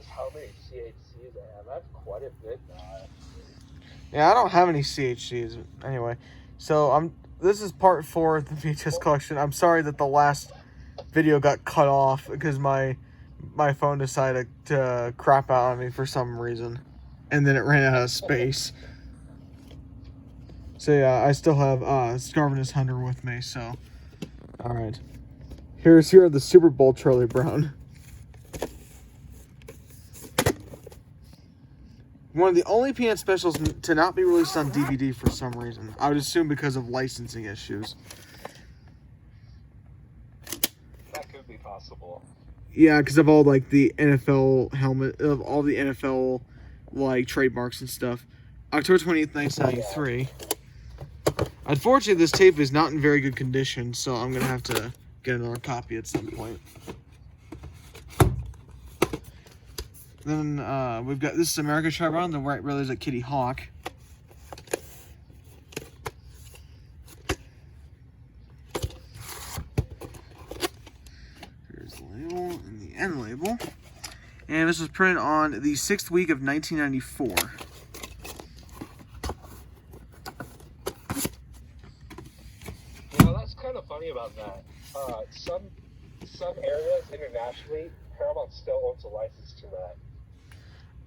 just how many CHCs I have. I have quite a bit now, actually. Yeah, I don't have any CHCs anyway. So this is part 4 of the VHS collection. I'm sorry that the last video got cut off because my phone decided to crap out on me for some reason. And then it ran out of space. So yeah, I still have Scarvinus Hunter with me, so. Alright. Here are the Super Bowl Charlie Brown. One of the only Peanut specials to not be released on DVD for some reason. I would assume because of licensing issues. That could be possible. Yeah, because of all like the NFL helmet, of all the NFL like trademarks and stuff. October 20th, 1993. Unfortunately, this tape is not in very good condition, so I'm gonna have to get another copy at some point. Then we've got this is America Charlie Brown. The right brother is at Kitty Hawk. Here's the label and the end label. And this was printed on the 6th week of 1994. You know, that's kind of funny about that. Some areas internationally, Paramount still owns a license to that.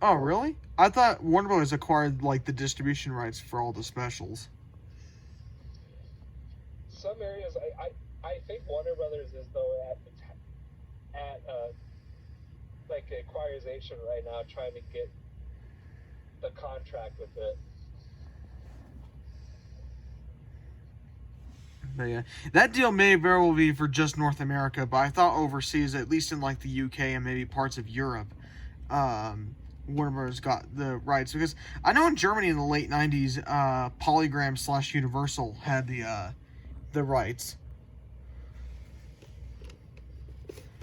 Oh, really? I thought Warner Bros. Acquired, like, the distribution rights for all the specials. Some areas, I think Warner Brothers is, though, at like, acquirization right now, trying to get the contract with it. But yeah, that deal may very well be for just North America, but I thought overseas, at least in, like, the UK and maybe parts of Europe, Warner Bros. Got the rights, because I know in Germany in the late 90s, Polygram / Universal had the rights.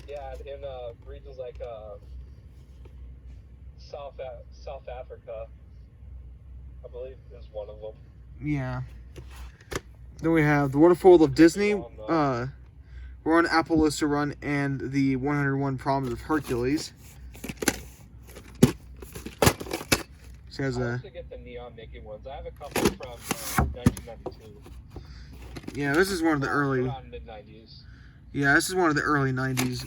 Yeah, in regions like South Africa, I believe is one of them. Yeah. Then we have The Wonderful World of Disney, Run Appaloosa Run, and the 101 Problems of Hercules. So I have to get the neon Mickey ones. I have a couple from 1992. Yeah, this is one of the early. Around mid-90s. Yeah, this is one of the early 90s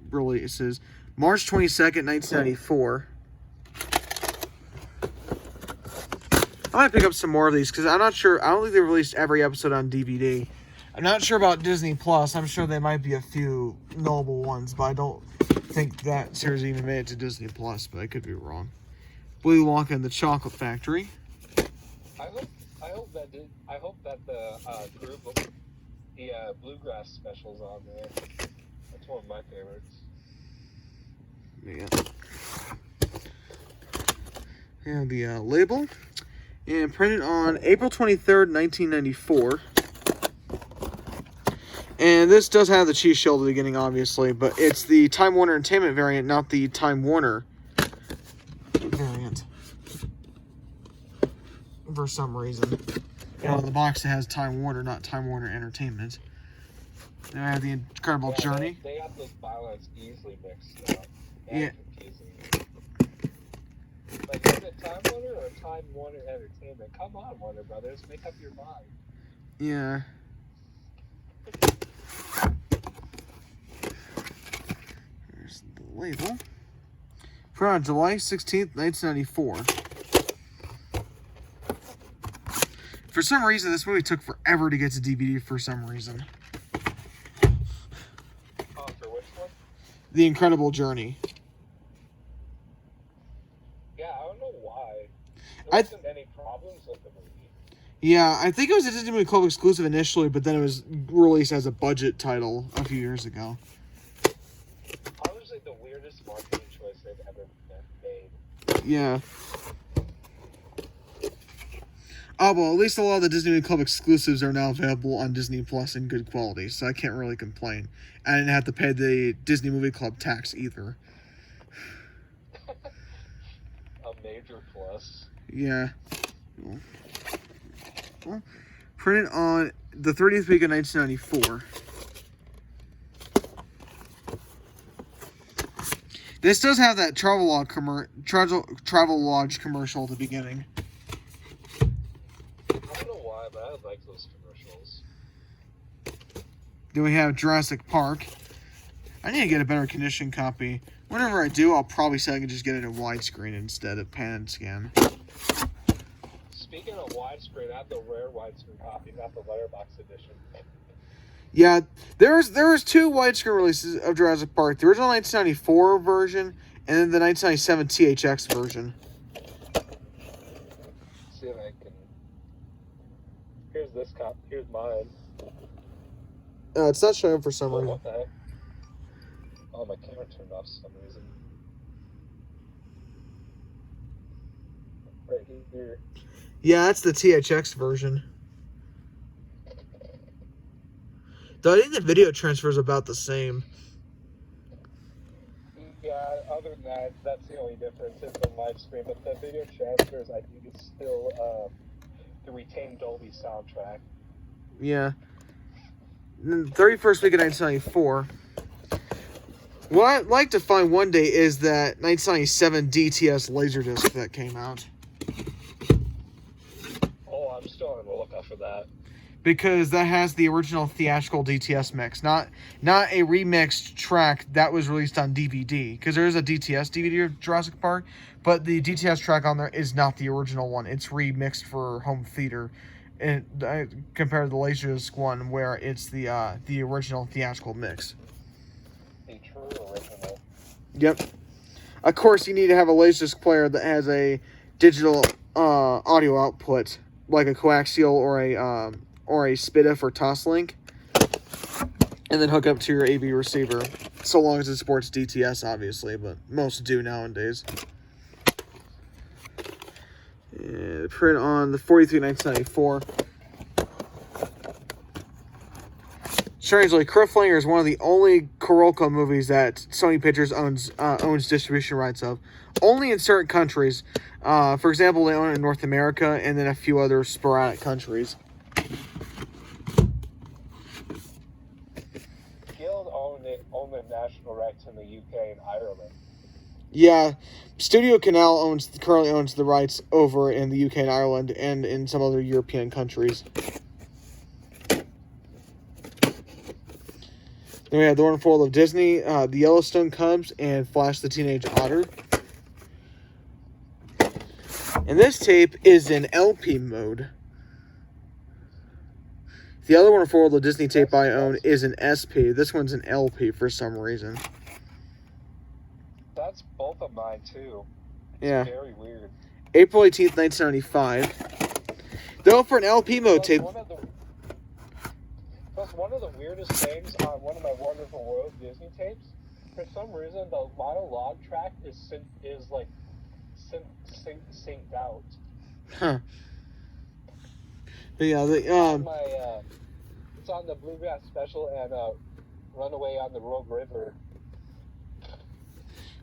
releases. March 22nd, 1994. I might pick up some more of these because I'm not sure. I don't think they released every episode on DVD. I'm not sure about Disney Plus. I'm sure there might be a few knowable ones, but I don't think that series even made it to Disney Plus, but I could be wrong. Willy Wonka and the Chocolate Factory. I hope that the group of the Bluegrass specials on there. That's one of my favorites. Yeah. And the label. And printed on April 23rd, 1994. And this does have the cheese shell at the beginning, obviously, but it's the Time Warner Entertainment variant, not the Time Warner variant. For some reason. On the box it has Time Warner, not Time Warner Entertainment. Then I have the Incredible Journey. They have those bylines easily mixed up. Yeah. Confusing. Like, is it Time Warner or Time Warner Entertainment? Come on, Warner Brothers, make up your mind. Yeah. Here's the label. Put on July 16th, 1994. For some reason, this movie took forever to get to DVD for some reason. Oh, for which one? The Incredible Journey. Yeah, I don't know why. There wasn't any problems with the movie. Yeah, I think it was a Disney Movie Club exclusive initially, but then it was released as a budget title a few years ago. Honestly, the weirdest marketing choice they've ever made. Yeah. Oh, well, at least a lot of the Disney Movie Club exclusives are now available on Disney Plus in good quality, so I can't really complain. I didn't have to pay the Disney Movie Club tax either. A major plus. Yeah. Well, printed on the 30th week of 1994. This does have that travel lodge commercial at the beginning. I don't know why, but I like those commercials. Then we have Jurassic Park. I need to get a better condition copy. Whenever I do, I'll probably say I can just get it in widescreen instead of pan and scan. Speaking of widescreen, I have the rare widescreen copy, not the letterbox edition. Yeah, there was 2 widescreen releases of Jurassic Park. The original 1994 version and then the 1997 THX version. See if I can... Here's this copy. Here's mine. It's not showing for some reason. What the heck? Oh, my camera turned off for some reason. Right here. Yeah, that's the THX version. Though I think the video transfer is about the same. Yeah, other than that, that's the only difference is the widescreen. But the video transfers, I think, is still the retained Dolby soundtrack. Yeah. The 31st week of 1994. What I'd like to find one day is that 1997 DTS Laserdisc that came out. Oh, I'm still on the lookout for that. Because that has the original theatrical DTS mix, not a remixed track that was released on DVD. Because there is a DTS DVD of Jurassic Park, but the DTS track on there is not the original one. It's remixed for home theater, and compared to the Laserdisc one, where it's the original theatrical mix. The true original. Yep. Of course, you need to have a Laserdisc player that has a digital audio output, like a coaxial or a SPDIF or Toslink, and then hook up to your AV receiver, so long as it supports DTS, obviously, but most do nowadays. And print on the 43/1994. Strangely, Cliffhanger is one of the only Kuroko movies that Sony Pictures owns distribution rights of. Only in certain countries. For example, they own it in North America and then a few other sporadic countries. Guild owned the national rights in the UK and Ireland. Yeah, Studio Canal currently owns the rights over in the UK and Ireland and in some other European countries. Then we have The Wonderful World of Disney, The Yellowstone Cubs, and Flash the Teenage Otter. And this tape is in LP mode. The other Wonderful World of Disney tape I own is an SP. This one's an LP for some reason. That's both of mine, too. It's Yeah. very weird. April 18th, 1995. Though for an LP mode tape... That's one of the weirdest things on one of my Wonderful World Disney tapes. For some reason, the monologue track is synced out. Huh. But yeah, it's on the Bluegrass Special and Runaway on the Rogue River.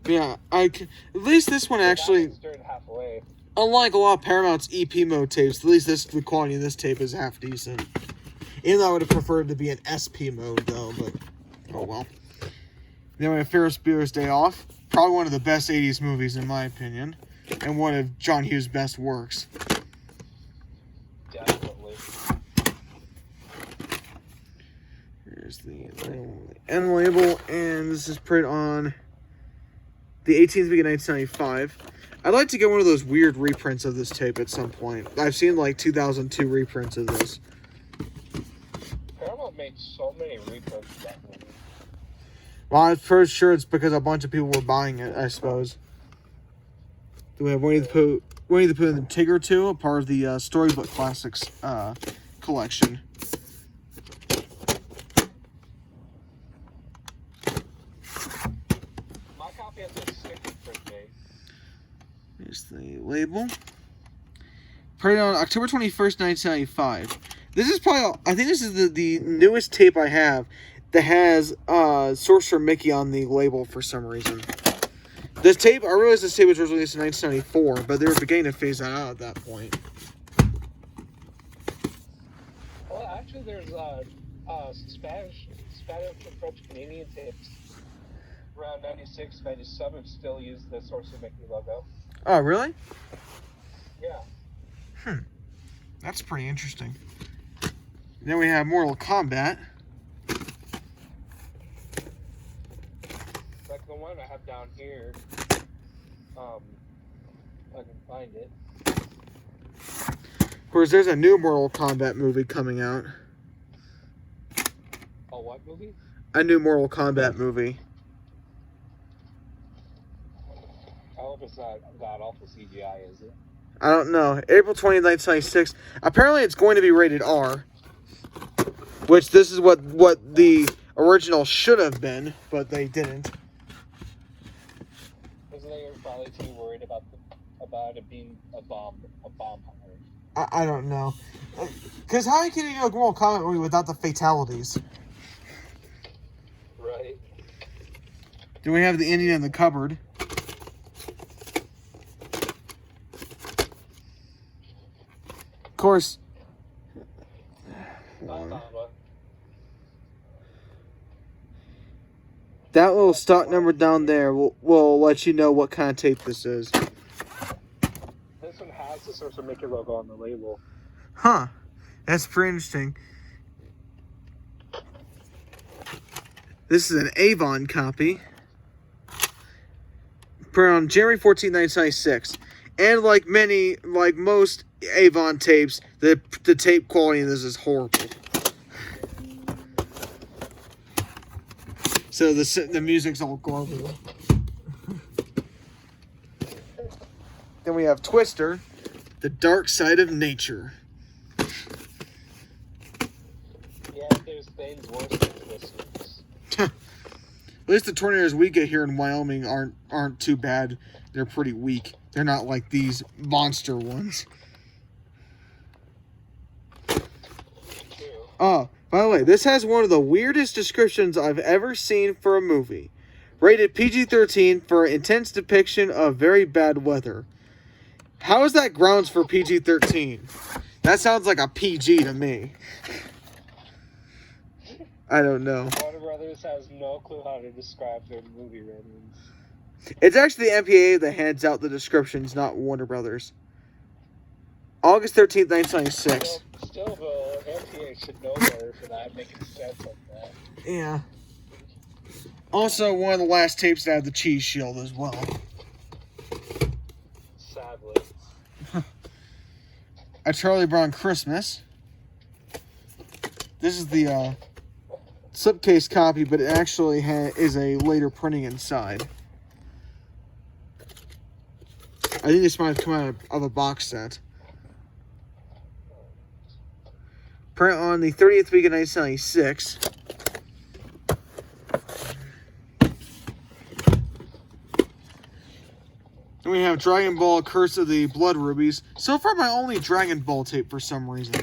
Yeah, at least this one actually, halfway. Unlike a lot of Paramount's EP mode tapes, at least the quality of this tape is half decent. Even though I would have preferred to be an SP mode, though, but oh well. Then we have Ferris Bueller's Day Off. Probably one of the best 80s movies, in my opinion. And one of John Hughes' best works. Definitely. Here's the end label, and this is printed on the 18th week of 1995. I'd like to get one of those weird reprints of this tape at some point. I've seen like 2002 reprints of this. Paramount made so many reprints of that movie. Well, I'm pretty sure it's because a bunch of people were buying it, I suppose. Do we have Winnie the Pooh and the Tigger 2, a part of the Storybook Classics collection. My copy has a sticker print date. Here's the label. Printed on October 21st, 1995. This is probably, I think this is the newest tape I have that has Sorcerer Mickey on the label for some reason. This tape, I realized this tape was released in 1994, but they were beginning to phase that out at that point. Well, actually, there's Spanish and French Canadian tapes around 96, 97 still use the Source of Mickey logo. Oh, really? Yeah. That's pretty interesting. Then we have Mortal Kombat. Like the one I have down here. If I can find it. Of course, there's a new Mortal Kombat movie coming out. Oh, what movie? A new Mortal Kombat movie. I hope it's not god awful CGI, is it? I don't know. April 20th, 1996. Apparently, it's going to be rated R. Which, this is what the original should have been, but they didn't. Isn't they probably too worried about it being a bomb horror? I don't know. Because how can you do a Mortal Kombat movie without the fatalities? Right. Then we have the Indian in the cupboard. Of course. That little stock number down there will let you know what kind of tape this is. This one has the Source of Mickey logo on the label. Huh. That's pretty interesting. This is an Avon copy. Printed on January 14th, 1996. And like most Avon tapes, the tape quality in this is horrible. So the music's all global. Then we have Twister, The Dark Side of Nature. Yeah, there's things worse than Twisters. At least the tornadoes we get here in Wyoming aren't too bad. They're pretty weak. They're not like these monster ones. Oh, by the way, this has one of the weirdest descriptions I've ever seen for a movie. Rated PG-13 for intense depiction of very bad weather. How is that grounds for PG-13? That sounds like a PG to me. I don't know. Warner Brothers has no clue how to describe their movie ratings. It's actually the MPAA that hands out the descriptions, not Warner Brothers. August 13th, 1996. Still, the MPAA should know better for that, making sense like that. Yeah. Also, one of the last tapes that had the cheese shield as well. Sadly. A Charlie Brown Christmas. This is the slipcase copy, but it actually is a later printing inside. I think this might have come out of a box set. Print on the 30th week of 1996. And we have Dragon Ball Curse of the Blood Rubies. So far, my only Dragon Ball tape for some reason.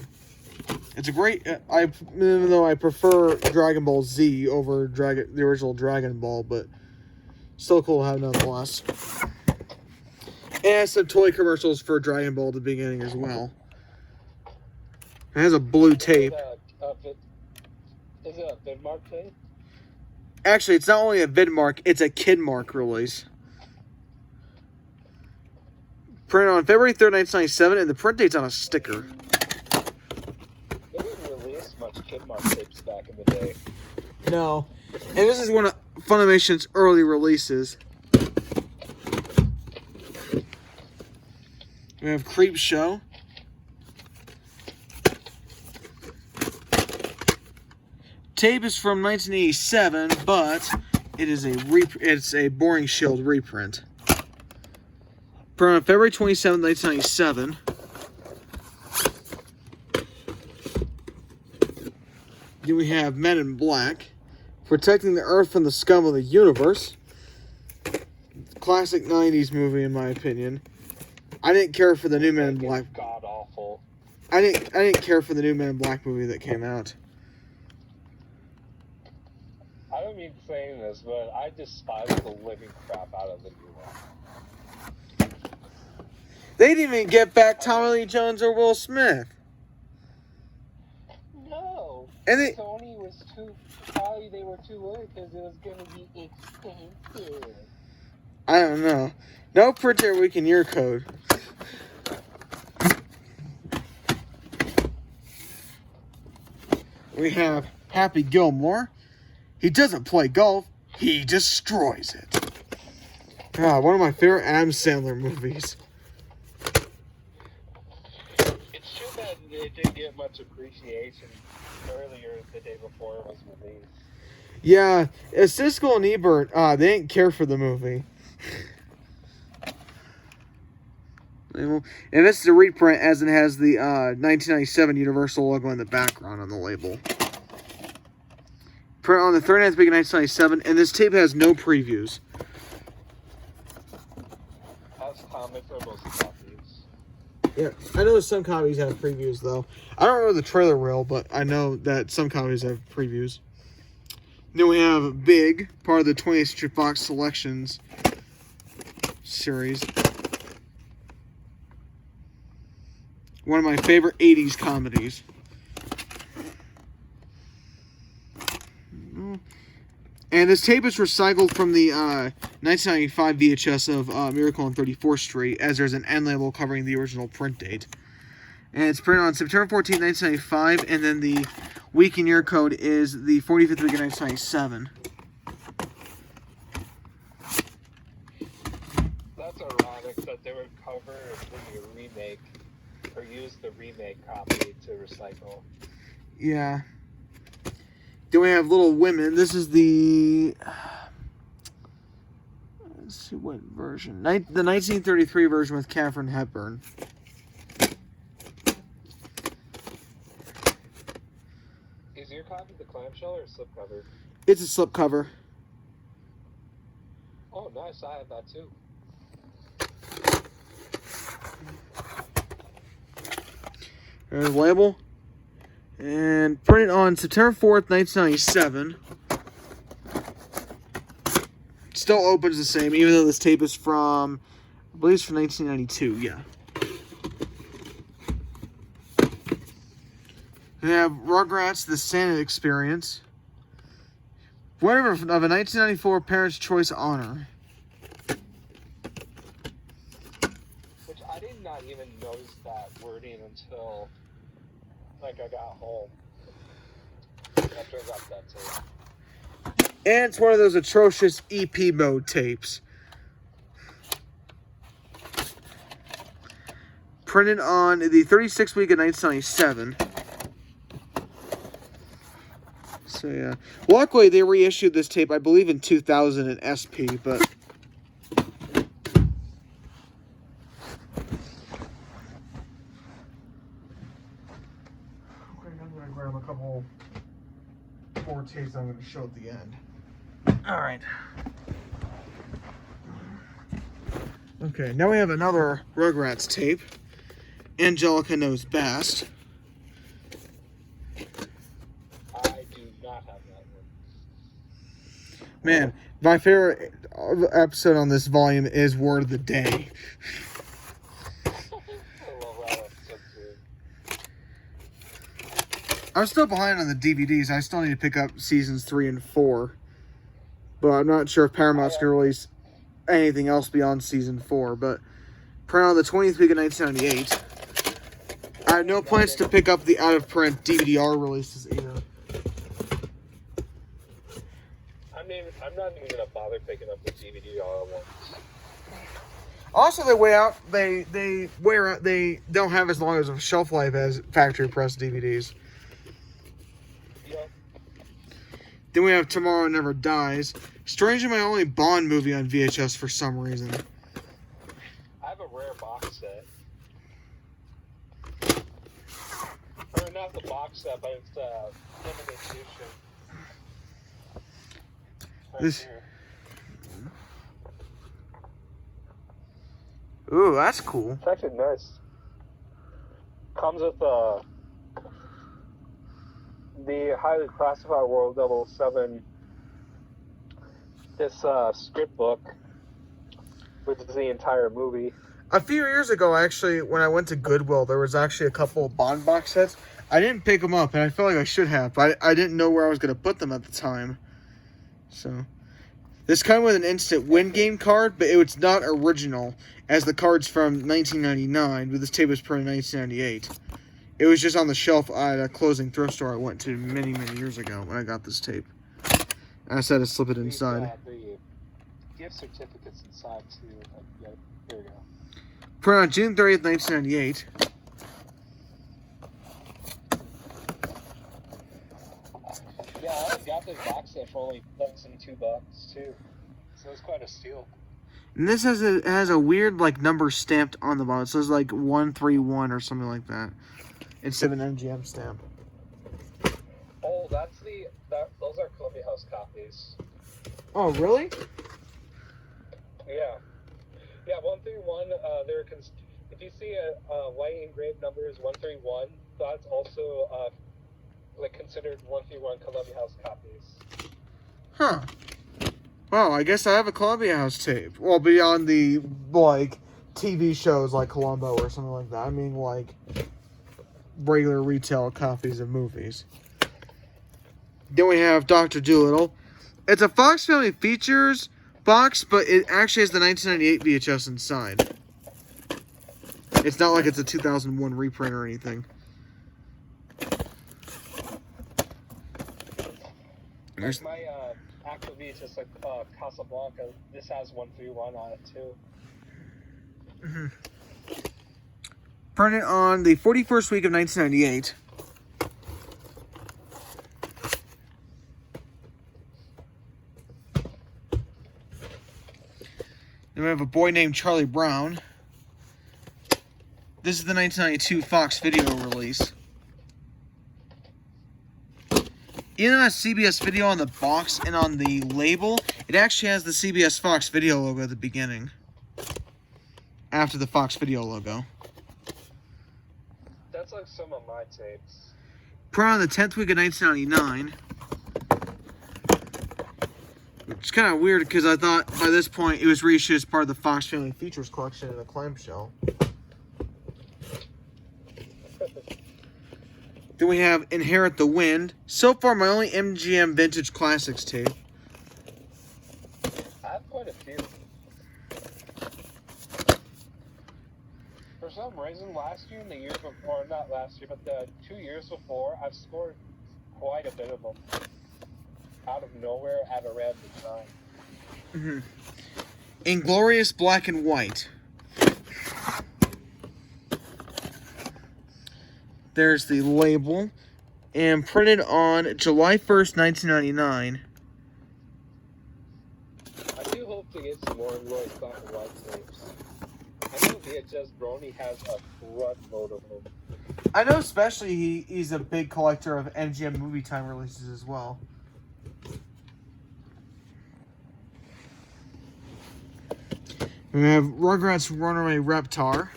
It's a great... even though I prefer Dragon Ball Z over the original Dragon Ball, but still cool to have nonetheless. And some toy commercials for Dragon Ball at the beginning as well. It has a blue tape. Is it a Vidmark thing? Actually, it's not only a Vidmark, it's a Kidmark release. Printed on February 3rd, 1997, and the print date's on a sticker. They didn't release much Kidmark tapes back in the day. No. And this is one of Funimation's early releases. We have Creep Show. Tape is from 1987, but it is it's a Boring Shield reprint. Printed on February 27, 1997. Then we have Men in Black. Protecting the Earth from the Scum of the Universe. Classic 90s movie, in my opinion. I didn't care for the new Men in Black. God awful. I didn't care for the new Men in Black movie that came out. I don't mean saying this, but I despise the living crap out of the new one. They didn't even get back Tommy Lee Jones or Will Smith. No. And Sony was too... Probably they were more to it because it was going to be expensive. I don't know. No printer week in your code. We have Happy Gilmore. He doesn't play golf. He destroys it. Ah, one of my favorite Adam Sandler movies. It's true that it didn't get much appreciation earlier the day before it was released. Yeah, Siskel and Ebert, they didn't care for the movie. And this is a reprint as it has the 1997 Universal logo in the background on the label. Print on the 39th week of 1997, and this tape has no previews. That's common for most copies. Yeah, I know some copies have previews, though. I don't know the trailer reel, but I know that some copies have previews. Then we have Big, part of the 20th Century Fox Selections series. One of my favorite 80s comedies. And this tape is recycled from the 1995 VHS of Miracle on 34th Street, as there's an end label covering the original print date. And it's printed on September 14, 1995, and then the week in year code is the 45th week of 1997. That's ironic that they would cover the remake, or use the remake copy to recycle. Yeah. Then we have Little Women. This is the... let's see what version. The 1933 version with Katharine Hepburn. Is your copy the clamshell or slipcover? It's a slipcover. Oh, nice. I have that too. There's the label. And printed on September 4th, 1997. Still opens the same, even though this tape is from, I believe it's from 1992, yeah. We have Rugrats, The Santa Experience. Winner of a 1994 Parents' Choice Honor. Which I did not even notice that wording until, like, I got home. After I got that tape. And it's one of those atrocious EP mode tapes. Printed on the 36th week of 1997. So yeah. Luckily they reissued this tape, I believe, in 2000 in SP, but... I'm going to grab a couple more tapes I'm going to show at the end. Alright. Okay, now we have another Rugrats tape. Angelica Knows Best. I do not have that one. Man, my favorite episode on this volume is Word of the Day. I love that episode too. I'm still behind on the DVDs. I still need to pick up seasons 3 and 4. But I'm not sure if Paramount's going to release anything else beyond season 4. But printed on the 20th week of 1978. I have no plans to pick up the out-of-print DVD-R releases either. I'm not even gonna bother picking up the DVD all at once. Also, they weigh out. They wear out. They don't have as long as a shelf life as factory press DVDs. Yep. Then we have Tomorrow Never Dies. Strangely, my only Bond movie on VHS for some reason. I have a rare box set. Or not the box set, but it's limited edition. Right This. here. Ooh, that's cool. It's actually nice. Comes with the highly classified World 007. This script book, which is the entire movie. A few years ago, actually, when I went to Goodwill, there was actually a couple of Bond box sets. I didn't pick them up, and I feel like I should have, but I didn't know where I was going to put them at the time. So, this kind with an instant win game card, but it was not original, as the card's from 1999, but this tape was printed in 1998. It was just on the shelf at a closing thrift store I went to many, many years ago when I got this tape. And I said to slip it inside. The gift certificates inside too. Yeah, here we go. Printed on June 30th, 1998. Yeah, I got this box set for only less than $2 too. So it's quite a steal. And this has a weird like number stamped on the bottom. It says like 131 or something like that, instead of an MGM stamp. Oh, those are Columbia House copies. Oh, really? Yeah. Yeah, 131. If you see a white engraved numbers 131, that's also like considered 131 Columbia House copies. Huh. Well, I guess I have a Columbia House tape. Well, beyond the like TV shows like Columbo or something like that. I mean, like regular retail copies of movies. Then we have Dr. Dolittle. It's a Fox Family Features box, but it actually has the 1998 VHS inside. It's not like it's a 2001 reprint or anything. Like my actual VHS, like Casablanca, this has 131 on it too. Mm-hmm. Printed on the 41st week of 1998. Then we have A Boy Named Charlie Brown. This is the 1992 Fox Video release. Even though it has CBS Video on the box and on the label, it actually has the CBS Fox Video logo at the beginning. After the Fox Video logo. That's like some of my tapes. Printed on the 10th week of 1999. It's kind of weird because I thought by this point it was reissued as part of the Fox Family Features collection in a clamshell. Then we have Inherit the Wind. So far, my only MGM Vintage Classics tape. I have quite a few. For some reason, last year and the year before, not last year, but the 2 years before, I've scored quite a bit of them. Out of nowhere at a random time. Mm-hmm. Inglorious Black and White. There's the label. And printed on July 1st, 1999. I do hope to get some more Inglorious Black and White tapes. I know VHS Brony has a front load of them. I know especially he's a big collector of MGM Movie Time releases as well. We have Rugrats Runaway Reptar.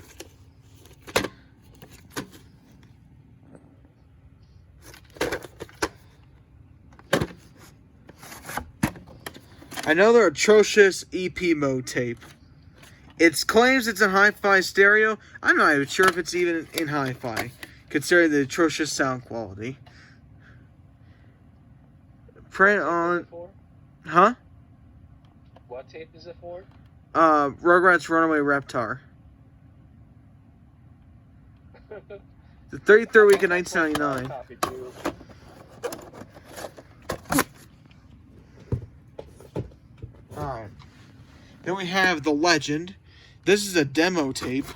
Another atrocious EP mode tape. It claims it's in hi-fi stereo. I'm not even sure if it's even in hi-fi, considering the atrocious sound quality. Print on... Huh? What tape is it for? Rugrats Runaway Reptar. The 33rd week of 1999. Alright. Then we have The Legend. This is a demo tape.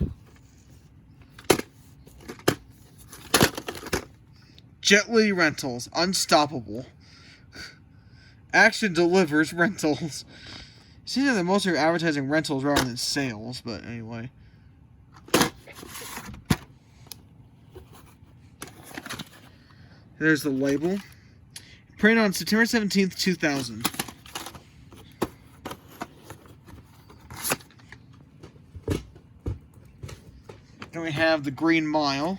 Jet Li Rentals. Unstoppable. Action Delivers Rentals. Seems like the most are advertising rentals rather than sales, but anyway. There's the label. Printed on September 17th, 2000. Then we have The Green Mile.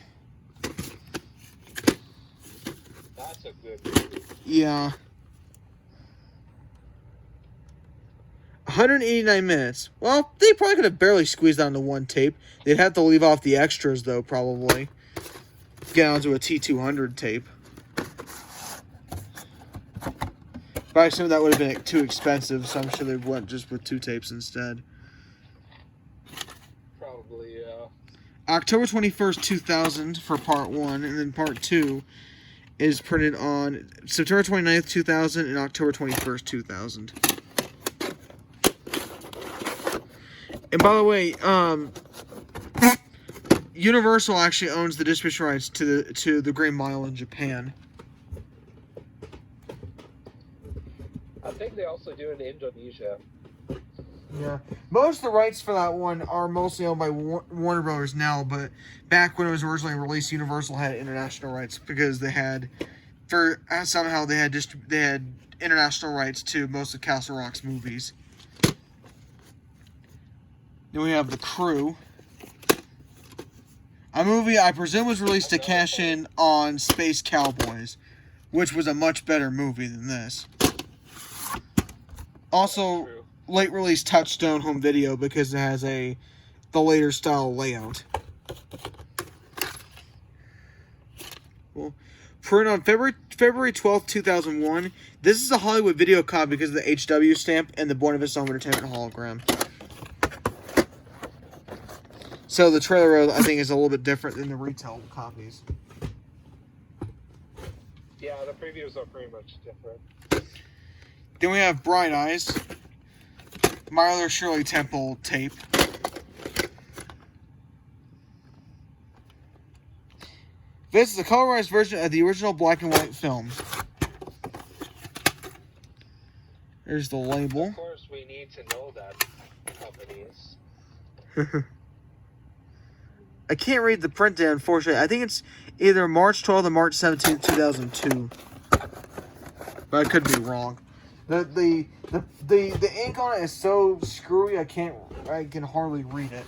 That's a good movie. Yeah. 189 minutes. Well, they probably could have barely squeezed onto one tape. They'd have to leave off the extras, though, probably. Get onto a T200 tape. But I assume that would have been too expensive, so I'm sure they went just with 2 tapes instead. Probably, yeah. October 21st, 2000 for part 1, and then part 2 is printed on September 29th, 2000 and October 21st, 2000. And by the way, Universal actually owns the distribution rights to the Green Mile in Japan. I think they also do it in Indonesia. Yeah, most of the rights for that one are mostly owned by Warner Brothers now, but back when it was originally released, Universal had international rights because they had, somehow they had international rights to most of Castle Rock's movies. Then we have The Crew, a movie I presume was released to cash in on Space Cowboys, which was a much better movie than this. Also, late release Touchstone home video because it has the later style layout. Well, printed on February 12th, 2001. This is a Hollywood video copy because of the HW stamp and the Buena Vista Home Entertainment hologram. So the trailer, I think, is a little bit different than the retail copies. Yeah, the previews are pretty much different. Then we have Bright Eyes, Myler Shirley Temple tape. This is a colorized version of the original black and white film. There's the label. Of course, we need to know that companies. I can't read the print date, unfortunately. I think it's either March 12th or March 17th, 2002. But I could be wrong. The ink on it is so screwy I can hardly read it.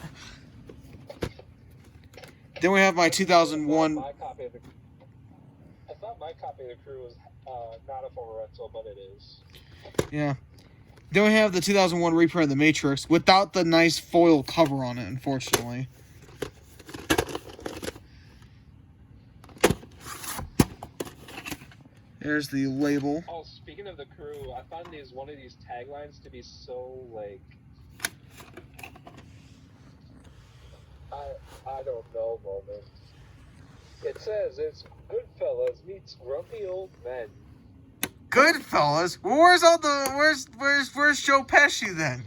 Then we have my 2001. I thought my copy of The Crew was not a former rental, but it is. Yeah. Then we have the 2001 reprint of The Matrix without the nice foil cover on it, unfortunately. There's the label. Oh, speaking of The Crew, I found one of these taglines to be so, like, I don't know, moment. It says it's Goodfellas meets grumpy old men. Goodfellas? Well, where's Joe Pesci then?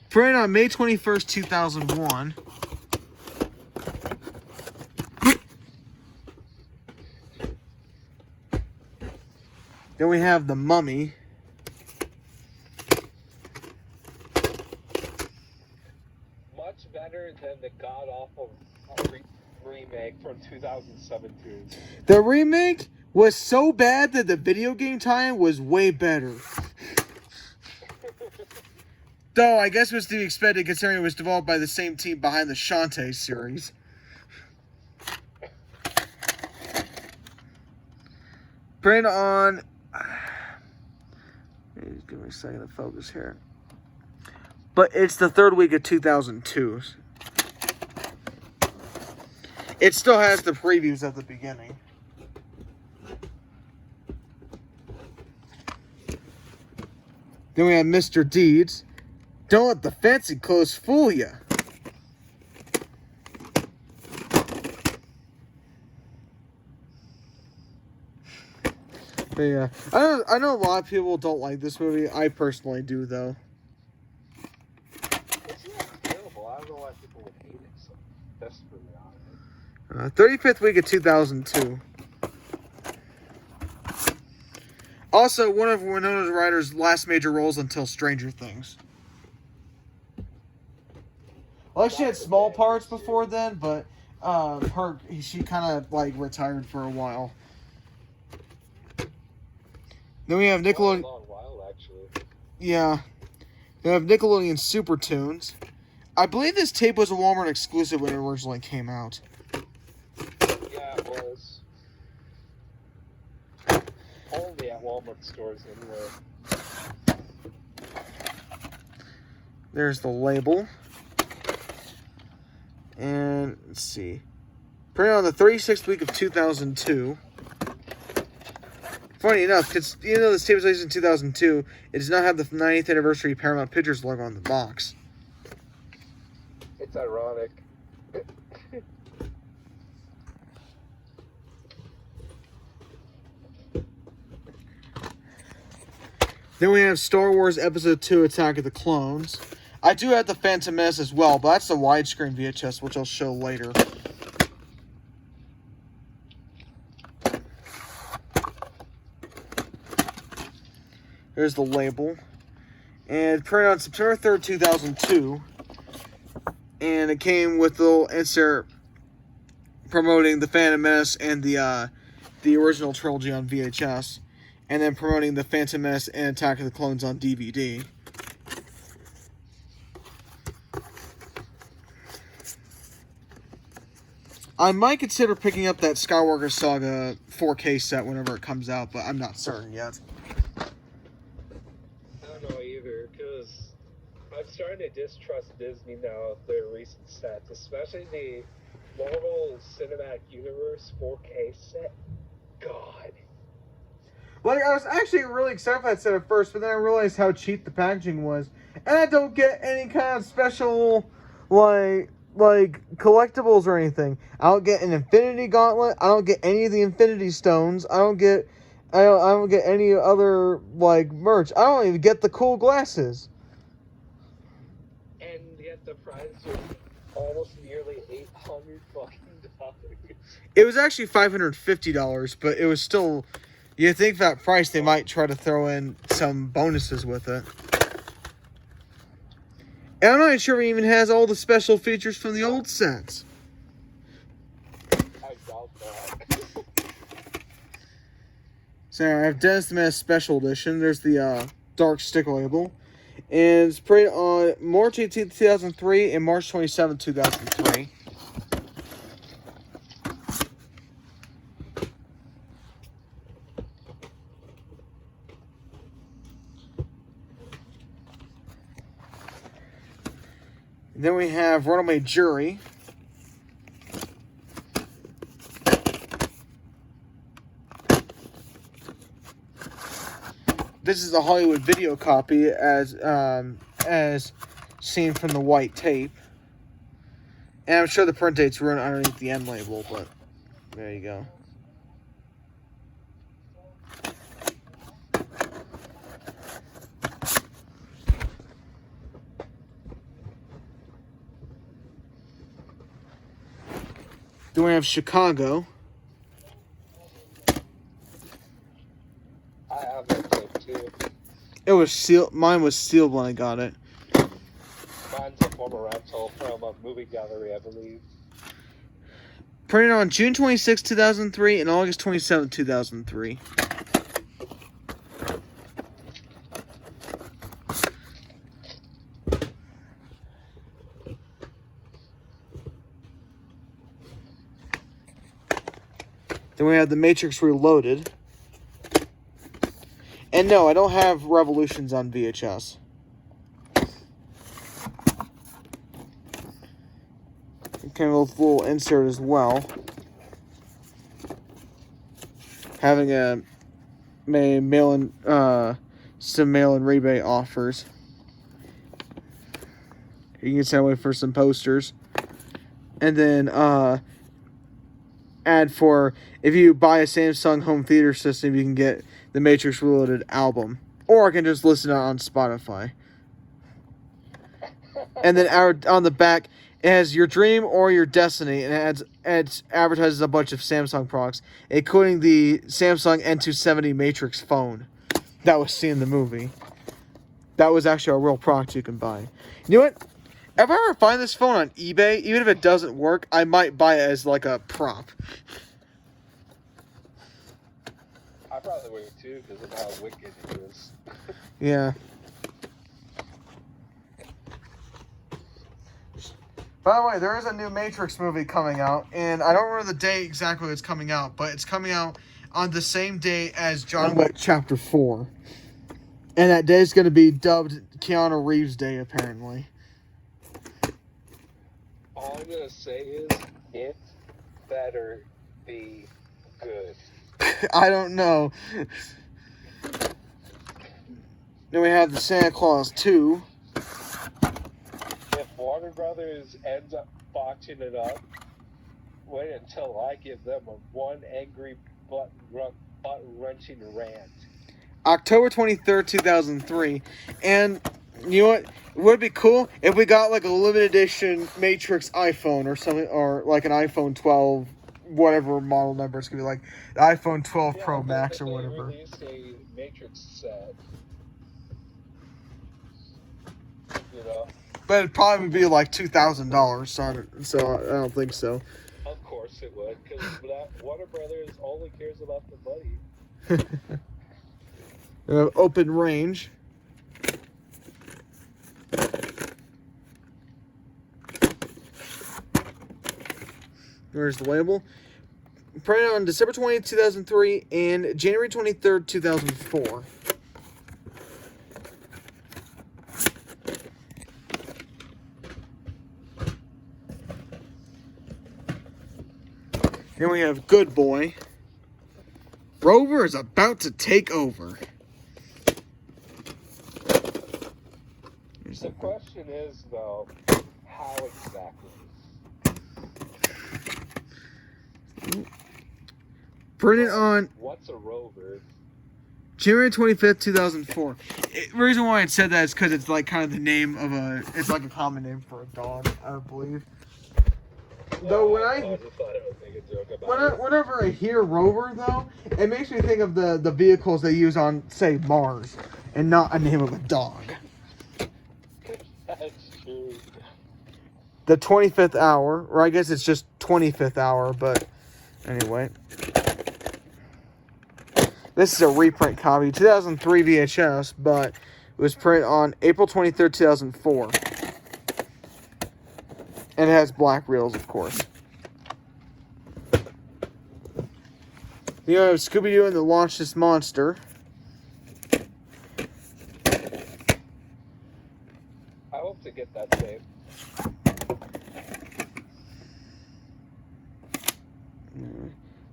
Printed on May 21st, 2001. Then we have The Mummy. Much better than the god-awful remake from 2017. The remake was so bad that the video game tie-in was way better. Though, I guess it was to be expected considering it was developed by the same team behind the Shantae series. Printed on... Just give me a second to focus here. But it's the third week of 2002. It still has the previews at the beginning. Then we have Mr. Deeds. Don't let the fancy clothes fool you. But yeah, I know a lot of people don't like this movie. I personally do, though. It's not terrible. I don't know why people would hate it so desperately on it. 35th week of 2002. Also, one of Winona Ryder's last major roles until Stranger Things. Well, she had small parts before then, but she kind of like retired for a while. Then we have Nickelodeon. A long while, actually. Yeah. Then we have Nickelodeon Super Tunes. I believe this tape was a Walmart exclusive when it originally came out. Yeah, it was. Only at Walmart stores, anyway. There's the label. And let's see. Printed on the 36th week of 2002. Funny enough, because even though this tape was released in 2002, it does not have the 90th anniversary Paramount Pictures logo on the box. It's ironic. Then we have Star Wars Episode 2, Attack of the Clones. I do have the Phantom Menace as well, but that's the widescreen VHS, which I'll show later. There's the label. And printed on September 3rd, 2002. And it came with a little insert promoting the Phantom Menace and the original trilogy on VHS. And then promoting the Phantom Menace and Attack of the Clones on DVD. I might consider picking up that Skywalker Saga 4K set whenever it comes out, but I'm not certain yet. I don't know either, because I'm starting to distrust Disney now with their recent sets, especially the Marvel Cinematic Universe 4K set. God. Like, I was actually really excited for that set at first, but then I realized how cheap the packaging was. And I don't get any kind of special, like collectibles or anything. I don't get an Infinity Gauntlet. I don't get any of the Infinity Stones. I don't get any other, like, merch. I don't even get the cool glasses. And yet the price was almost nearly $800 fucking dollars. It was actually $550, but it was still... You think for that price they might try to throw in some bonuses with it. And I'm not sure it even has all the special features from the old sets. I doubt that. So I have Dennis the Menace Special Edition. There's the dark stick label. And it's printed on March 18th, 2003 and March 27th, 2003. Then we have Runaway Jury. This is a Hollywood video copy as seen from the white tape. And I'm sure the print date's run underneath the end label, but there you go. Then we have Chicago. I have that tape too. It was sealed. Mine was sealed when I got it. Mine's a former rental from a movie gallery, I believe. Printed on June 26, 2003 and August 27, 2003. Then we have The Matrix Reloaded. And no, I don't have Revolutions on VHS. It came with a little insert as well. Having some mail-in rebate offers. You can send away for some posters. And then ad for if you buy a Samsung home theater system, you can get the Matrix Reloaded album, or I can just listen to it on Spotify. And then on the back, it has your dream or your destiny, and it advertises a bunch of Samsung products, including the Samsung N270 Matrix phone that was seen in the movie. That was actually a real product you can buy. You know what? If I ever find this phone on eBay, even if it doesn't work, I might buy it as like a prop. I probably would too, because of how wicked it is. Yeah. By the way, there is a new Matrix movie coming out, and I don't remember the day exactly it's coming out, but it's coming out on the same day as John Wick Chapter 4. And that day is going to be dubbed Keanu Reeves Day, apparently. All I'm going to say is, it better be good? I don't know. Then we have the Santa Claus 2. If Warner Brothers ends up botching it up, wait until I give them a one angry butt-wrenching rant. October 23rd, 2003. And you know what? Would it be cool if we got like a limited edition Matrix iPhone or something, or like an iPhone 12, whatever model number it's going to be, like the iPhone 12 Pro Max or whatever. Release a Matrix set. You know? But it'd probably be like $2,000, so I don't think so. Of course it would, because Warner Brothers only cares about the money. Open range. Where's the label? Printed on December 20th, 2003 and January 23rd, 2004. Then we have Good Boy. Rover is about to take over. The question is, though, how exactly? Printed on... What's a rover? January 25th, 2004. The reason why I said that is because it's like kind of the name of a... It's like a common name for a dog, I believe. Though whenever I hear rover, though, it makes me think of the vehicles they use on, say, Mars, and not a name of a dog. That's true. The 25th hour, or I guess it's just 25th hour, but anyway. This is a reprint copy, 2003 VHS, but it was printed on April 23rd, 2004. And it has black reels, of course. You have Scooby-Doo and the Launch This Monster. I hope to get that saved.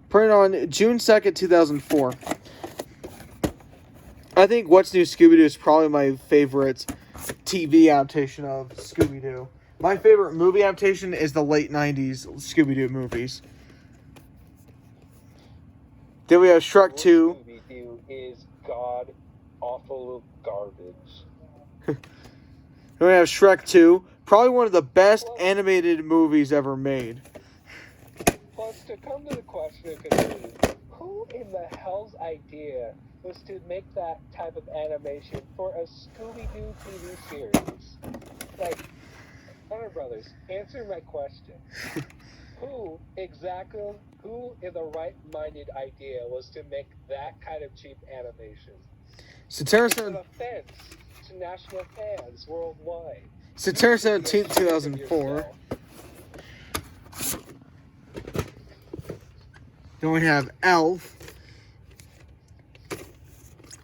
Printed on June 2nd, 2004. I think What's New Scooby-Doo is probably my favorite TV adaptation of Scooby-Doo. My favorite movie adaptation is the late 90s Scooby-Doo movies. Then we have Shrek 2. Scooby-Doo is god-awful garbage. Then we have Shrek 2. Probably one of the best animated movies ever made. Plus, to come to the question of confusion, who in the hell's idea was to make that type of animation for a Scooby-Doo TV series? Like, Warner Brothers, answer my question. Who in the right-minded idea was to make that kind of cheap animation? September It's an offense to national fans worldwide. September 17th, 2004. Then we have Elf.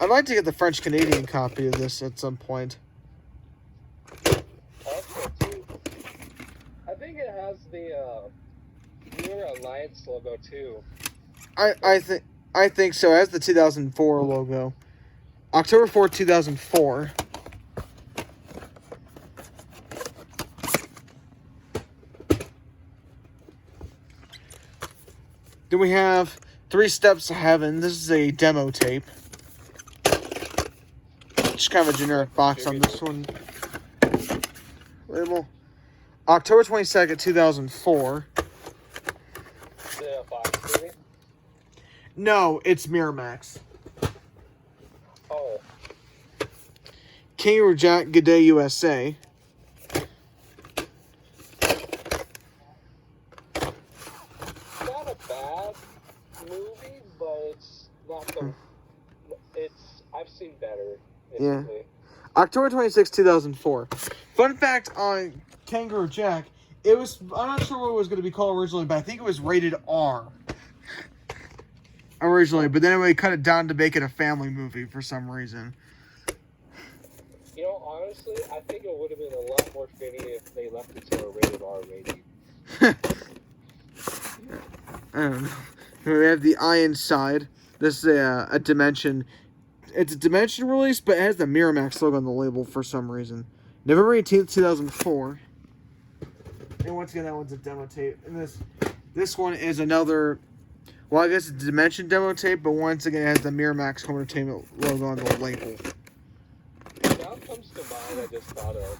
I'd like to get the French-Canadian copy of this at some point. I think it has the Newer Alliance logo too. I think so. It has the 2004 logo. October 4th, 2004. Then we have Three Steps to Heaven. This is a demo tape. Just kind of a generic box on this one. Label. October 22nd, 2004. Is it a box movie? No, it's Miramax. Oh. Kangaroo Jack, Good Day USA. Not a bad movie, but it's not the... I've seen better, basically. Yeah. October 26, 2004. Fun fact on Kangaroo Jack, I'm not sure what it was going to be called originally, but I think it was rated R. Originally, but then we cut it down to make it a family movie for some reason. You know, honestly, I think it would have been a lot more fitting if they left it to a rated R rating. I don't know. We have the eye inside. This is a Dimension. It's a Dimension release, but it has the Miramax logo on the label for some reason. November 18th, 2004. And once again, that one's a demo tape. And this one is another... Well, I guess it's a Dimension demo tape, but once again, it has the Miramax Home Entertainment logo on the label. Now comes to mind, I just thought of.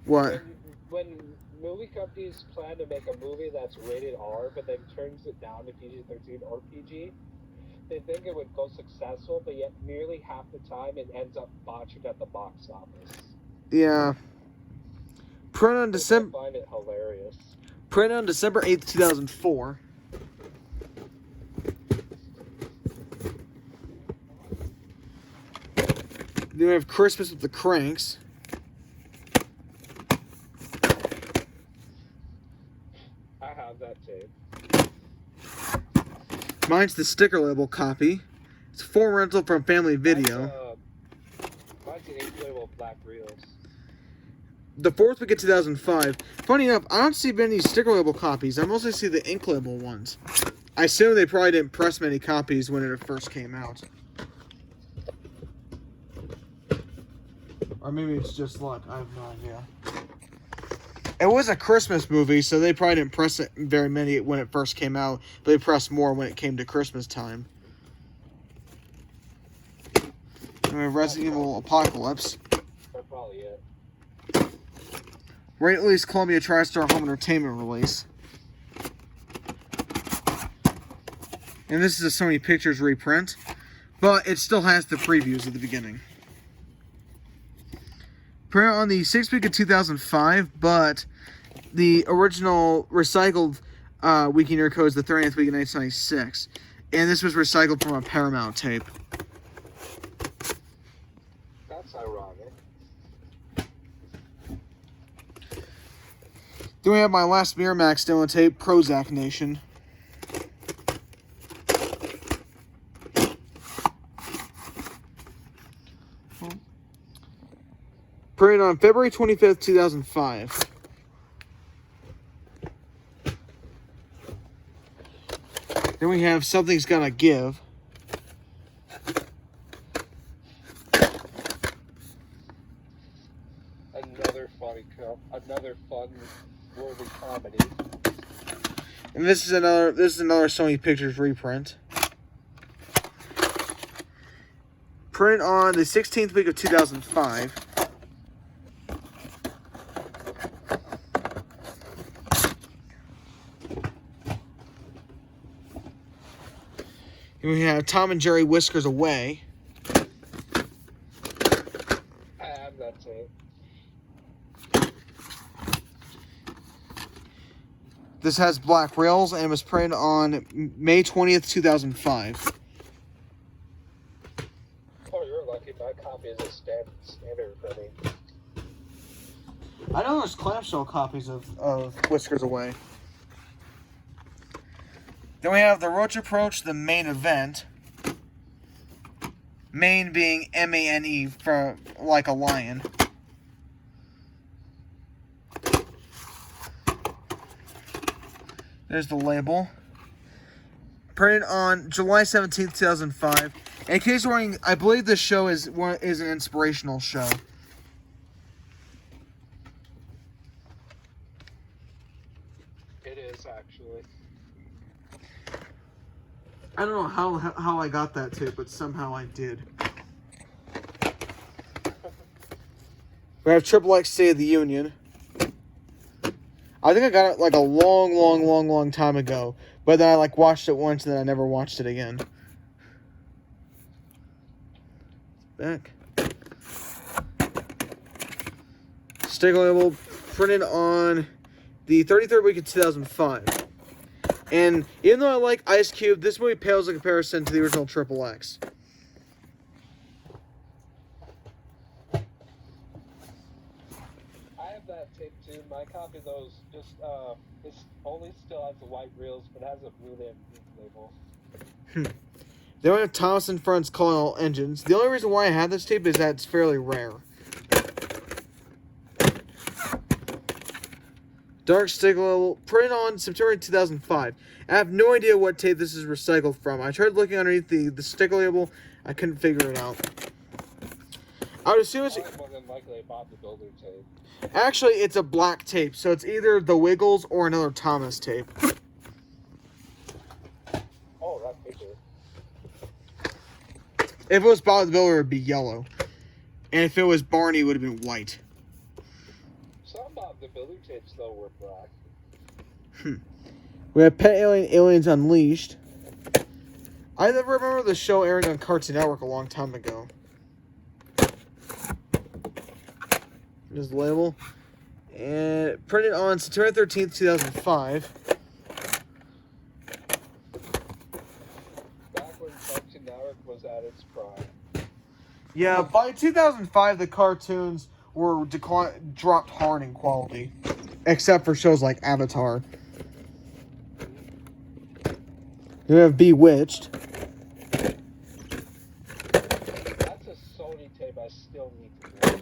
What? When movie companies plan to make a movie that's rated R, but then turns it down to PG-13 or PG, they think it would go successful, but yet nearly half the time it ends up botching at the box office. Yeah. Print on December. I find it hilarious. Print on December 8th, 2004. Then we have Christmas with the Cranks. I have that tape. Mine's the sticker label copy. It's a full rental from Family Video. Mine's an ink label black reels. The fourth week of 2005. Funny enough, I don't see many sticker label copies. I mostly see the ink label ones. I assume they probably didn't press many copies when it first came out. Or maybe it's just luck. I have no idea. It was a Christmas movie, so they probably didn't press it very many when it first came out, but they pressed more when it came to Christmas time. And we have Resident Evil Apocalypse. That's probably it. Rated release Columbia TriStar Home Entertainment release. And this is a Sony Pictures reprint, but it still has the previews at the beginning. Printed on the 6th week of 2005, but the original recycled week in year code is the 30th week of 1996. And this was recycled from a Paramount tape. That's ironic. Then we have my last Miramax demo tape, Prozac Nation. Printed on February 25th, 2005. Then we have Something's Gotta Give. Another fun worthy comedy. And this is another Sony Pictures reprint. Printed on the 16th week of 2005. And we have Tom and Jerry Whiskers Away. I have that tape. This has black rails and was printed on May 20th, 2005. Oh, you're lucky. My copy is a standard printing. I know there's clamshell copies of Whiskers Away. Then we have The Roach Approach, the main event. Main being M-A-N-E, for like a lion. There's the label. Printed on July 17th, 2005. In case you're wondering, I believe this show is an inspirational show. It is, actually. I don't know how I got that tape, but somehow I did. We have Triple X State of the Union. I think I got it like a long time ago, but then I watched it once and then I never watched it again. Back. Sticker label printed on the 33rd week of 2005. And even though I like Ice Cube, this movie pales in comparison to the original Triple X. I have that tape too. My copy of those just it only still has the white reels, but has a blue ink label. Then we have Thomas and Friends Calling All Engines. The only reason why I have this tape is that it's fairly rare. Dark sticker label, printed on September 2005. I have no idea what tape this is recycled from. I tried looking underneath the sticker label. I couldn't figure it out. I would assume it's... More than likely a Bob the Builder tape. Actually, it's a black tape, so it's either the Wiggles or another Thomas tape. Oh, that paper. If it was Bob the Builder, it would be yellow. And if it was Barney, it would have been white. Some Bob the Builder tapes, though, were black. We have Pet Alien, Aliens Unleashed. I never remember the show airing on Cartoon Network a long time ago. There's the label. And printed on September 13th, 2005. Back when Cartoon Network was at its prime. Yeah, by 2005, the cartoons were dropped hard in quality. Except for shows like Avatar. We have Bewitched. That's a Sony tape I still need to watch.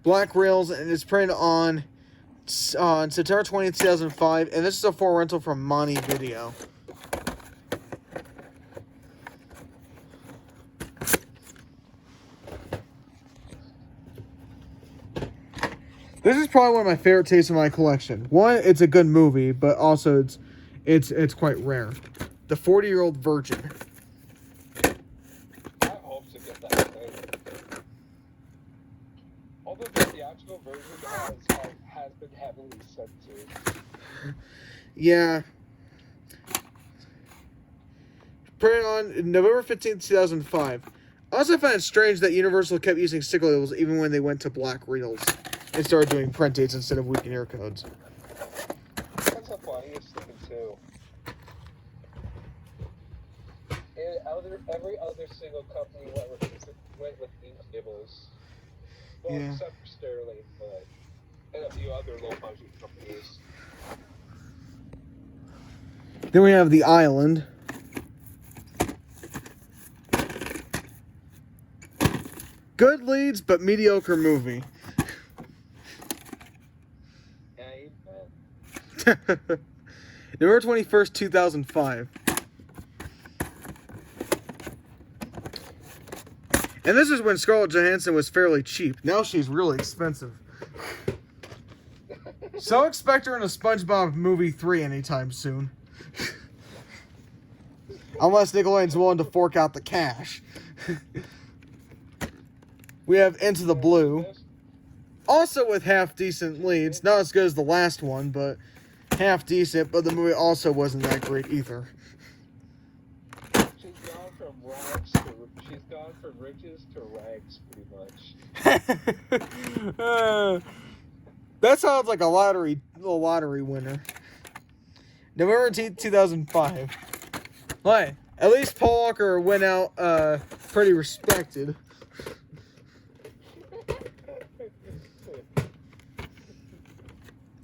Black Rails, and it's printed on September 20th, 2005. And this is a full rental from Monty Video. This is probably one of my favorite tapes in my collection. One, it's a good movie, but also it's quite rare. The 40-Year-Old Virgin. I hope to get that thing. Although the theatrical version has been heavily censored. Yeah. Printed on November 15th, 2005. I also find it strange that Universal kept using sticker labels even when they went to black reels and started doing print dates instead of weekend air codes. That's the funniest thing, too. Every other single company went with these labels. Well, Yeah. except for Sterling, but and a few other low-budget companies. Then we have The Island. Good leads, but mediocre movie. Yeah, November 21st, 2005. And this is when Scarlett Johansson was fairly cheap. Now she's really expensive. So expect her in a SpongeBob movie 3 anytime soon. Unless Nickelodeon's willing to fork out the cash. We have Into the Blue. Also with half decent leads. Not as good as the last one, but half decent. But the movie also wasn't that great either. She's gone from riches to rags, pretty much. That sounds like a lottery winner. November 18th, 2005. Hey, at least Paul Walker went out pretty respected.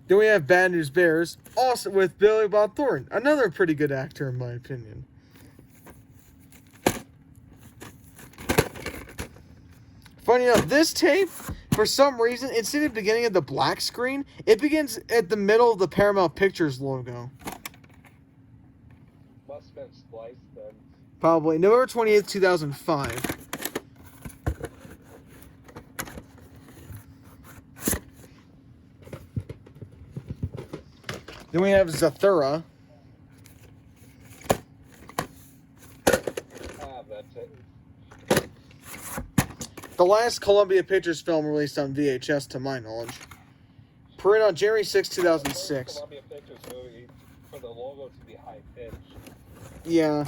Then we have Bad News Bears, also with Billy Bob Thornton, another pretty good actor in my opinion. Funny enough, this tape, for some reason, instead of beginning at the black screen, it begins at the middle of the Paramount Pictures logo. Must have been spliced then. Probably. November 28th, 2005. Then we have Zathura. That's it. The last Columbia Pictures film released on VHS, to my knowledge. Printed on January 6, 2006. Columbia Pictures movie for the logo to be high pitched. Yeah.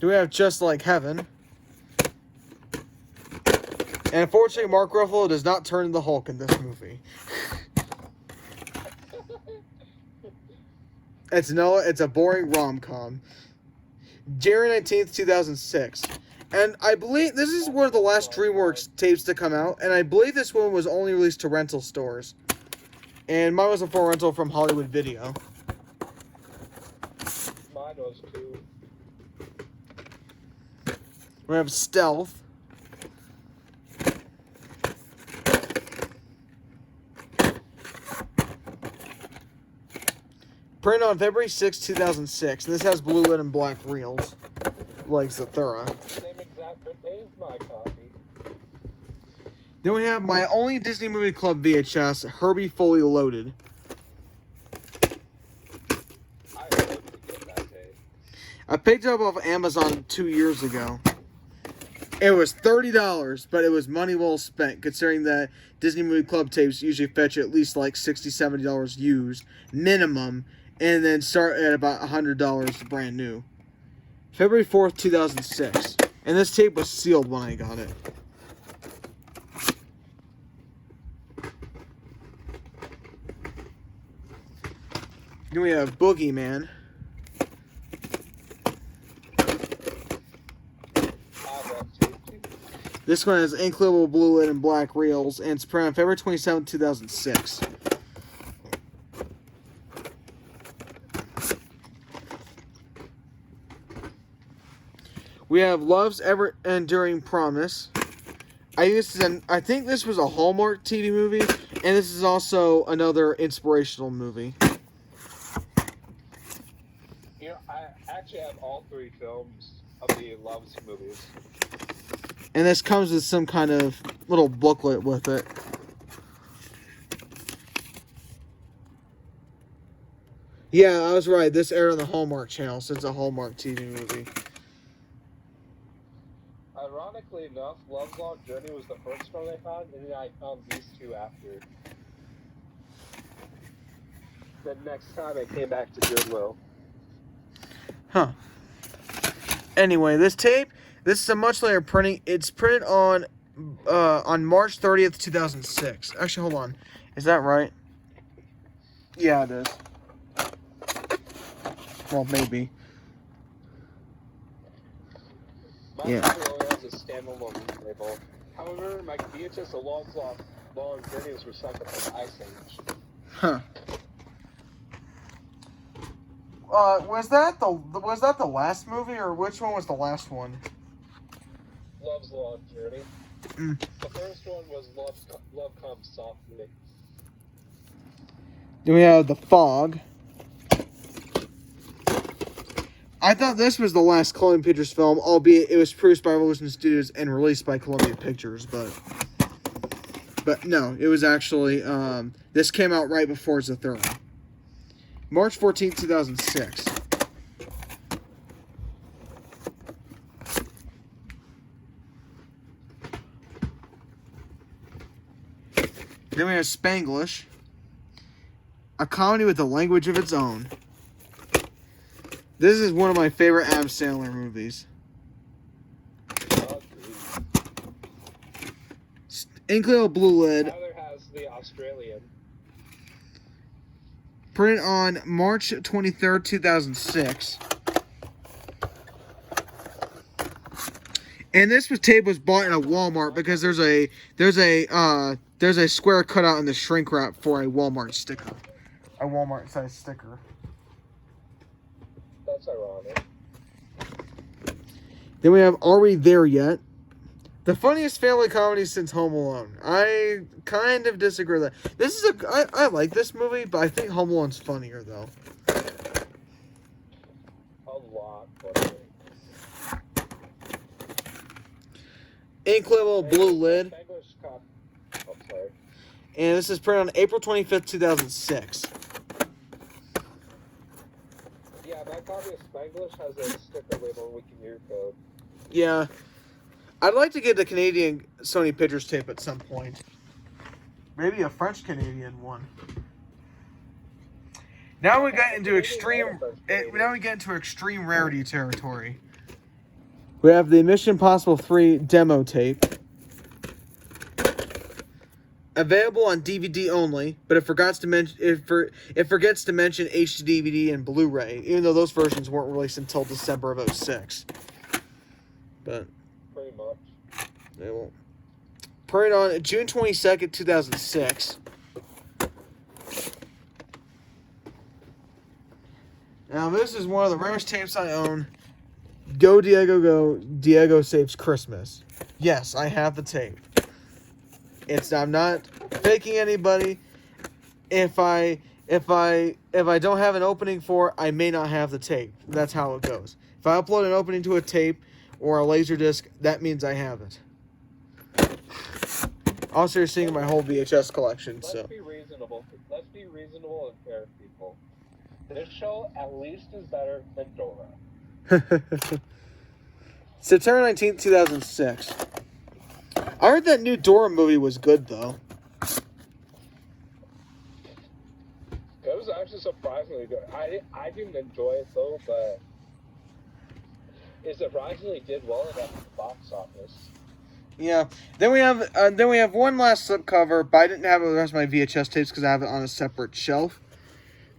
Do we have Just Like Heaven? And unfortunately, Mark Ruffalo does not turn into the Hulk in this movie. It's a boring rom-com. January 19th, 2006. And I believe this is one of the last DreamWorks tapes to come out, and I believe this one was only released to rental stores. And mine was a full rental from Hollywood Video. Mine was too. We have Stealth. Printed on February 6, 2006. And this has blue lid and black reels, like Zathura. Same exact print as my copy. Then we have my only Disney Movie Club VHS, Herbie Fully Loaded. I hope to get that day. I picked it up off Amazon 2 years ago. It was $30, but it was money well spent, considering that Disney Movie Club tapes usually fetch at least like $60, $70 used, minimum, and then start at about $100 brand new. February 4th, 2006. And this tape was sealed when I got it. Then we have Boogeyman. This one has ink-label blue lid and black reels, and it's printed on February 27, 2006. We have Love's Ever Enduring Promise. I think this was a Hallmark TV movie, and this is also another inspirational movie. You know, I actually have all 3 films of the Loves movies. And this comes with some kind of little booklet with it. Yeah, I was right. This aired on the Hallmark Channel, so it's a Hallmark TV movie. Ironically enough, Love's Long Journey was the first film I found, and then I found these 2 after. The next time I came back to Goodwill. Huh. Anyway, this tape, this is a much later printing. It's printed on March 30th, 2006. Actually, hold on. Is that right? Yeah, it is. Well, maybe. My copy only has a standalone label. However, my VHS of Long Journey was recycled from Ice Age. Huh. Was that the last movie, or which one was the last one? Love's Long Journey. Mm. The first one was Love Comes Softly. Then we have The Fog. I thought this was the last Columbia Pictures film, albeit it was produced by Revolution Studios and released by Columbia Pictures, but no, it was actually, this came out right before Zathura. March 14th, 2006. Then we have Spanglish, a comedy with a language of its own. This is one of my favorite Adam Sandler movies. Ink-label blue lid. Tyler has the Australian. Printed on March 23rd, 2006. And this tape was bought in a Walmart because there's a square cutout in the shrink wrap for a Walmart sticker. A Walmart size sticker. That's ironic. Then we have Are We There Yet? The funniest family comedy since Home Alone. I kind of disagree with that. This is I like this movie, but I think Home Alone's funnier though. A lot funnier. Ink-label blue lid. Oh, sorry. And this is printed on April 25th, 2006. Yeah, my copy of Spanglish has a sticker label with your code. Yeah. I'd like to get the Canadian Sony Pictures tape at some point. Maybe a French-Canadian one. Now we get into extreme rarity territory. We have the Mission Impossible 3 demo tape. Available on DVD only, but it forgets to mention HD DVD and Blu-ray, even though those versions weren't released until December of 2006. But Pretty much. they won't. Printed on June 22nd, 2006. Now this is one of the rarest tapes I own. Go Diego Go, Diego Saves Christmas. Yes, I have the tape. I'm not faking anybody. If I If I don't have an opening for it, I may not have the tape. That's how it goes. If I upload an opening to a tape or a laser disc, that means I have it. Also, you're seeing my whole VHS collection. Let's be reasonable. Let's be reasonable and fair, people. This show at least is better than Dora. September 19th, 2006. I heard that new Dora movie was good, though. It was actually surprisingly good. I didn't enjoy it, though, but it surprisingly did well enough at the box office. Yeah. Then we have one last slipcover, but I didn't have the rest of my VHS tapes because I have it on a separate shelf.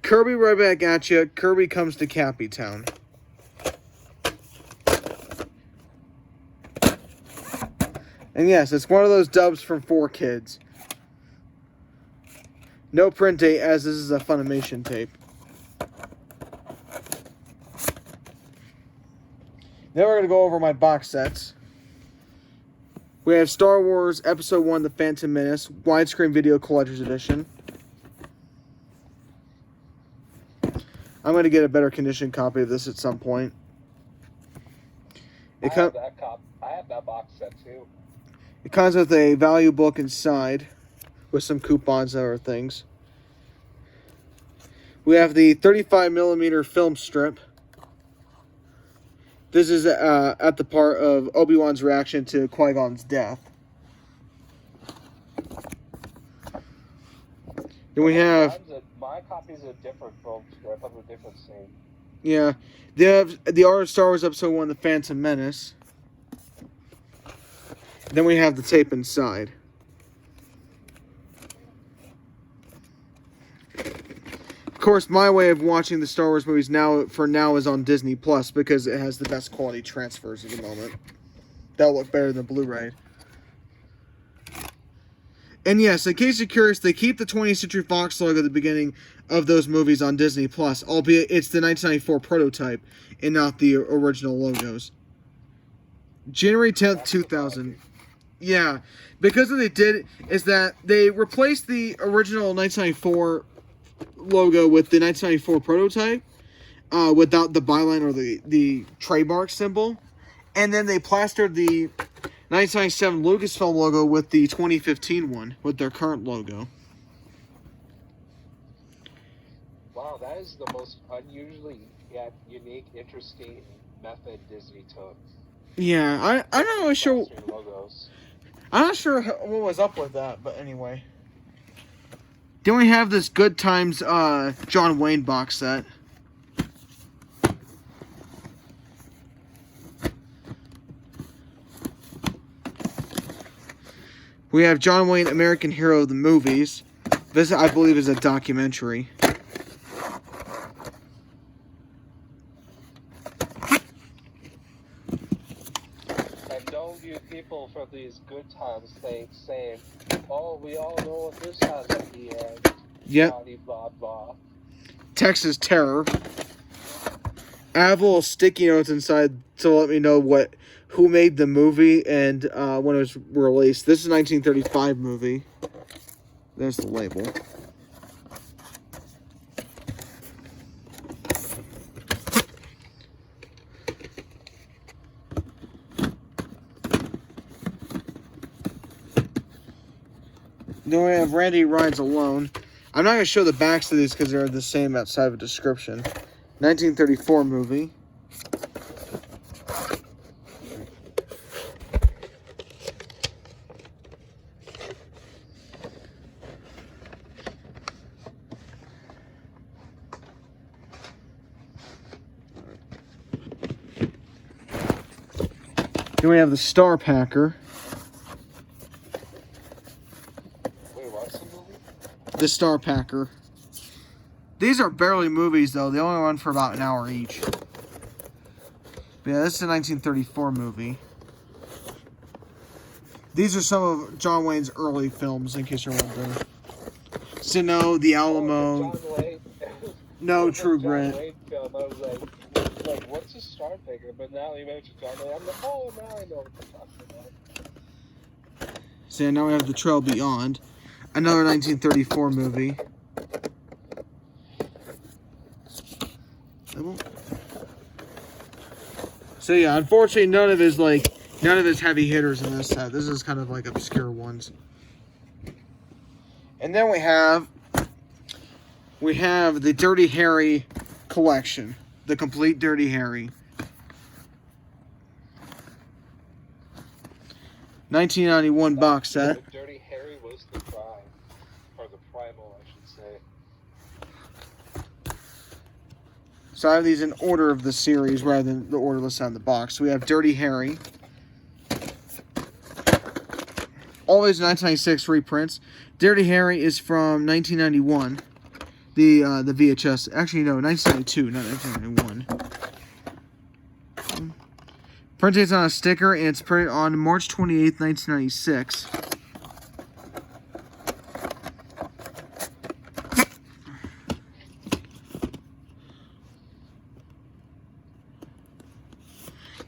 Kirby right back at you. Kirby comes to Cappy Town. And yes, it's one of those dubs from 4Kids. No print date, as this is a Funimation tape. Then we're going to go over my box sets. We have Star Wars Episode 1, The Phantom Menace, widescreen video collector's edition. I'm going to get a better condition copy of this at some point. I have that box set too. It comes with a value book inside with some coupons and other things. We have the 35mm film strip. This is at the part of Obi-Wan's reaction to Qui-Gon's death. Then we have... My copy's a different film strip of a different scene. Yeah. They have the art of Star Wars Episode 1, The Phantom Menace. Then we have the tape inside. Of course, my way of watching the Star Wars movies now is on Disney Plus because it has the best quality transfers at the moment. That'll look better than Blu-ray. And yes, in case you're curious, they keep the 20th Century Fox logo at the beginning of those movies on Disney Plus, albeit it's the 1994 prototype and not the original logos. January 10th, 2000. Yeah, because what they did is that they replaced the original 1994 logo with the 1994 prototype without the byline or the trademark symbol, and then they plastered the 1997 Lucasfilm logo with the 2015 one with their current logo. Wow, that is the most unusually yet unique, interesting method Disney took. Yeah, I'm not really sure. Logos. I'm not sure what was up with that, but anyway. Then we have this Good Times John Wayne box set. We have John Wayne, American Hero, the movies. This, I believe, is a documentary. And don't you people from these Good Times saying, oh, we all know what this has at the end. Yep. Blah, blah. Texas Terror. I have little sticky notes inside to let me know who made the movie and when it was released. This is a 1935 movie. There's the label. Then we have Randy Rides Alone. I'm not going to show the backs of these because they're the same outside of a description. 1934 movie. Then we have the Star Packer. Wait, what's the movie? The Star Packer. These are barely movies, though. They only run for about an hour each. But yeah, this is a 1934 movie. These are some of John Wayne's early films, in case you're wondering. Sino, The Alamo. No, True Grit. John Wayne film, I was like, what's a Star Packer? But now you mentioned John Wayne, I'm like, oh, now I know what you're talking about. So now we have The Trail Beyond. Another 1934 movie. So yeah, unfortunately, none of his heavy hitters in this set. This is kind of like obscure ones. And then we have the Dirty Harry collection, the complete Dirty Harry. 1991 box set. Dirty Harry was the prime, or the primal, I should say. So I have these in order of the series rather than the order listed on the box. So we have Dirty Harry. All these 1996 reprints. Dirty Harry is from 1991. The VHS. Actually, no, 1992, not 1991. Print date's on a sticker, and it's printed on March 28th, 1996.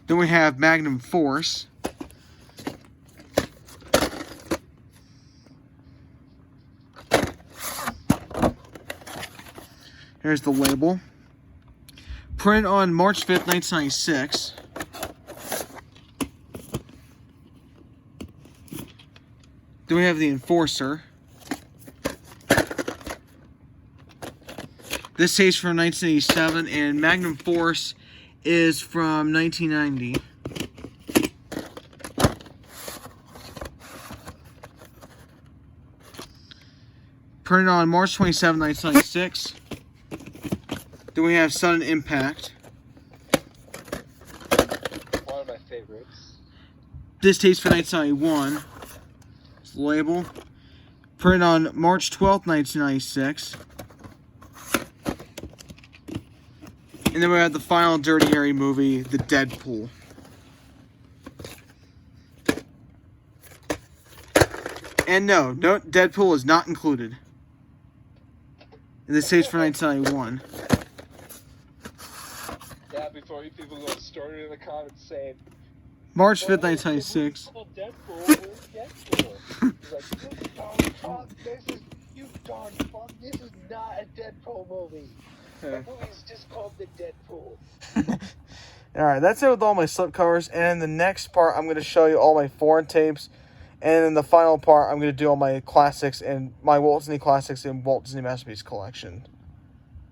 Then we have Magnum Force. Here's the label. Printed on March 5th, 1996. Then we have the Enforcer. This tape's from 1987, and Magnum Force is from 1990. Printed on March 27, 1996. Then we have Sudden Impact. One of my favorites. This tape's for 1991. It's the label. Printed on March 12th, 1996. And then we have the final Dirty Harry movie, The Deadpool. And no, Deadpool is not included. And this tape's for 1991. Yeah, before you people go started in the comments saying March 5th, 1996. Deadpool, where's Deadpool? He's like, you darn fuck, this is not a Deadpool movie. The movie's just called The Deadpool. Alright, that's it with all my slipcovers. And in the next part, I'm going to show you all my foreign tapes. And in the final part, I'm going to do all my classics and my Walt Disney Classics and Walt Disney Masterpiece collection.